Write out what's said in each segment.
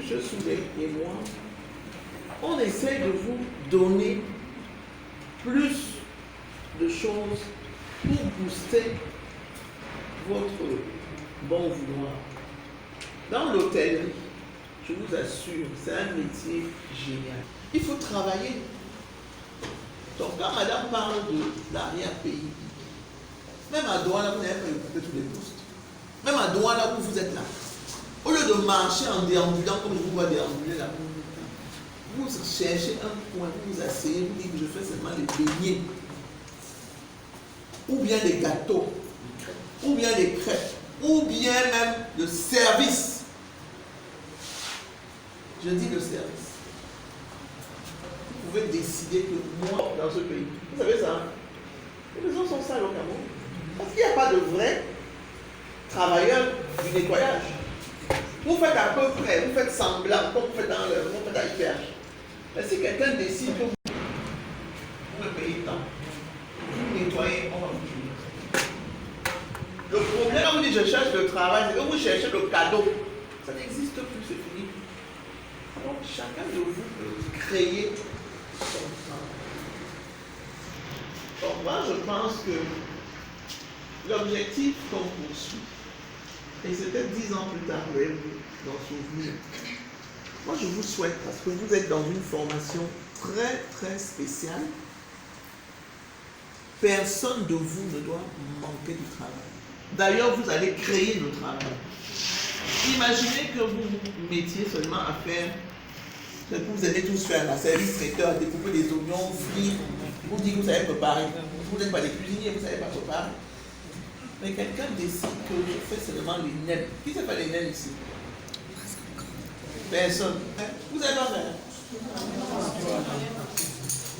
je Souley et moi, on essaie de vous donner plus de choses pour booster votre bon vouloir. Dans l'hôtellerie, je vous assure, c'est un métier génial. Il faut travailler. Donc quand madame parle de l'arrière-pays, même à Douala, vous n'avez pas occupé tous les postes. Même à Douala, où vous êtes là. Au lieu de marcher en déambulant comme je vous vois déambuler là, vous cherchez un coin, vous vous asseyez, vous dites que je fais seulement les beignets, ou bien les gâteaux, ou bien les crêpes, ou bien même le service. Je dis le service. Vous pouvez décider que moi, dans ce pays, vous savez ça, les maisons sont sales au Cameroun. Parce qu'il n'y a pas de vrais travailleurs du nettoyage. Vous faites à peu près, vous faites semblant, comme vous faites dans le monde à IPH. Mais si quelqu'un décide que vous me payez tant, vous nettoyez, on va vous tuer. Le problème, quand vous dites je cherche le travail, c'est que vous cherchez le cadeau. Ça n'existe plus, c'est fini. Donc chacun de vous peut créer son travail. Donc moi je pense que l'objectif qu'on poursuit, et c'était 10 ans plus tard, vous allez vous en souvenir. Moi je vous souhaite, parce que vous êtes dans une formation très très spéciale, personne de vous ne doit manquer du travail. D'ailleurs, vous allez créer le travail. Imaginez que vous vous mettiez seulement à faire ce que vous allez tous faire, la service traiteur, découper des oignons, frire, vous dites que vous savez préparer. Vous n'êtes pas des cuisiniers, vous ne savez pas préparer. Mais quelqu'un décide que je fais seulement les nems. Qui sait faire les nems ici? Personne. Vous avez pas fait?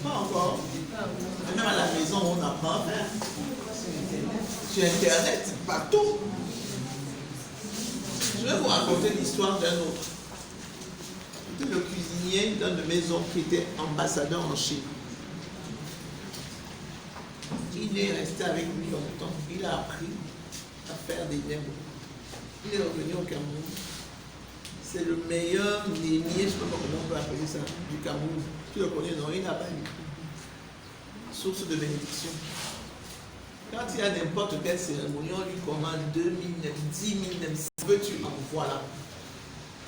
Pas encore. Même à la maison, on apprend à faire. Sur Internet, partout. Je vais vous raconter l'histoire d'un autre. C'était le cuisinier d'une maison qui était ambassadeur en Chine. Il est resté avec lui longtemps. Il a appris à faire des nems. Il est revenu au Cameroun. C'est le meilleur némier, je ne sais pas comment on peut appeler ça, du Cameroun. Tu le connais, non? Il n'a pas eu. Source de bénédiction. Quand il y a n'importe quelle cérémonie, on lui commande 2000 nems, 10 000 nems. Si veux-tu en voilà.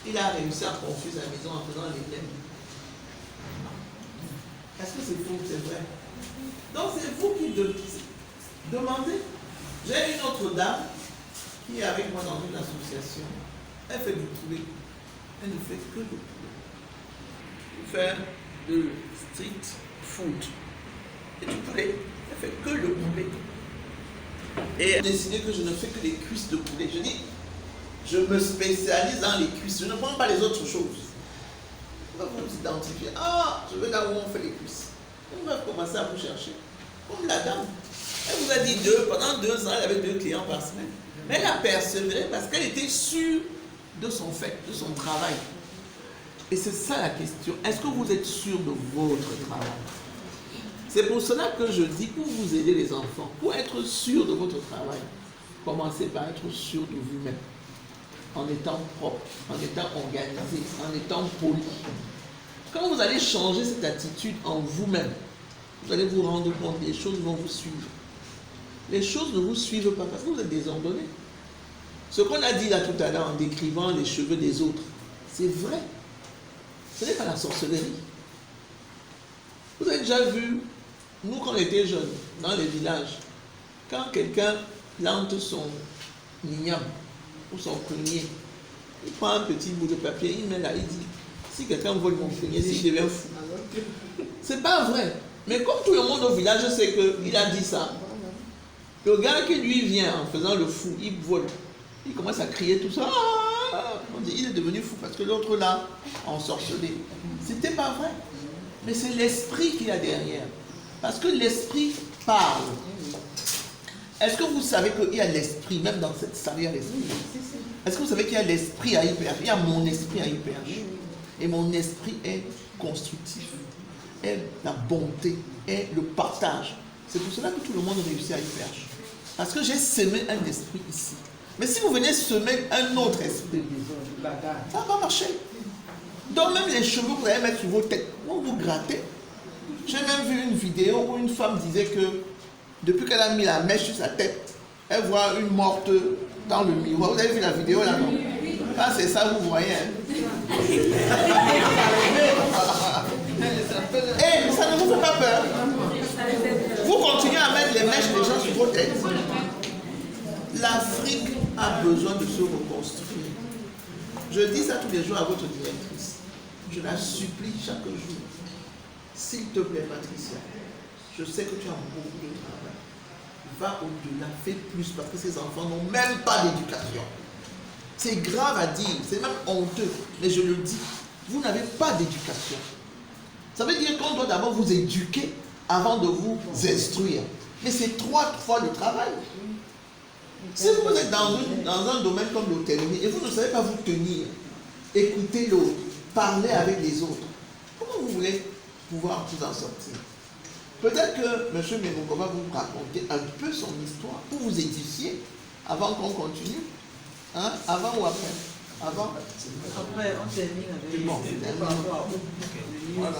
Il a réussi à confuser la maison en faisant les nems. Est-ce que c'est faux? C'est vrai. Donc c'est vous qui demandez. J'ai une autre dame qui est avec moi dans une association. Elle fait du poulet. Elle ne fait que du poulet. Elle fait de street food. Et du poulet. Elle fait que le poulet. Et elle a décidé que je ne fais que les cuisses de poulet. Je dis, je me spécialise dans les cuisses. Je ne prends pas les autres choses. Vous vous identifiez. Ah, je vais là où on fait les cuisses. On va commencer à vous chercher. Comme la dame. Elle vous a dit pendant 2 ans, elle avait 2 clients par semaine. Mais elle a persévéré parce qu'elle était sûre de son fait, de son travail. Et c'est ça la question. Est-ce que vous êtes sûr de votre travail? C'est pour cela que je dis, pour vous aider les enfants, pour être sûr de votre travail, commencez par être sûr de vous-même. En étant propre, en étant organisé, en étant poli. Quand vous allez changer cette attitude en vous-même, vous allez vous rendre compte que les choses vont vous suivre. Les choses ne vous suivent pas parce que vous êtes désordonné. Ce qu'on a dit là tout à l'heure en décrivant les cheveux des autres, c'est vrai. Ce n'est pas la sorcellerie. Vous avez déjà vu, nous quand on était jeunes, dans les villages, quand quelqu'un plante son igname ou son prunier, il prend un petit bout de papier, il met là, il dit, si quelqu'un vole mon prunier, il devient fou. C'est pas vrai. Mais comme tout le monde au village sait qu'il a dit ça, le gars qui lui vient en faisant le fou, il vole. Il commence à crier tout ça. On dit, il est devenu fou parce que l'autre là, en sorcelé. C'était pas vrai. Mais c'est l'esprit qu'il y a derrière. Parce que l'esprit parle. Est-ce que vous savez qu'il y a l'esprit, même dans cette salle, il y a l'esprit? Est-ce que vous savez qu'il y a l'esprit à IPH? Il y a mon esprit à IPH. Et mon esprit est constructif, est la bonté, est le partage. C'est pour cela que tout le monde réussit à IPH. Parce que j'ai semé un esprit ici. Mais si vous venez semer un autre esprit, ça va pas marcher. Donc même les cheveux que vous allez mettre sur vos têtes, vous vous grattez. J'ai même vu une vidéo où une femme disait que depuis qu'elle a mis la mèche sur sa tête, elle voit une morte dans le miroir. Vous avez vu la vidéo là, non? Ah, c'est ça, vous voyez. Hein? Et ça ne vous fait pas peur. Vous continuez à mettre les mèches des gens sur vos têtes. L'Afrique a besoin de se reconstruire. Je dis ça tous les jours à votre directrice. Je la supplie chaque jour. S'il te plaît, Patricia, je sais que tu as beaucoup de travail. Va au-delà, fais plus, parce que ces enfants n'ont même pas d'éducation. C'est grave à dire, c'est même honteux, mais je le dis. Vous n'avez pas d'éducation. Ça veut dire qu'on doit d'abord vous éduquer avant de vous instruire. Mais c'est 3 fois le travail. Si vous êtes dans un domaine comme l'hôtellerie et vous ne savez pas vous tenir, écouter l'autre, parler avec les autres, comment vous voulez pouvoir vous en sortir? Peut-être que M. Mémoko va vous raconter un peu son histoire pour vous édifier avant qu'on continue. Hein? Avant ou après? Avant? Après, on termine avec... Bon, Voilà.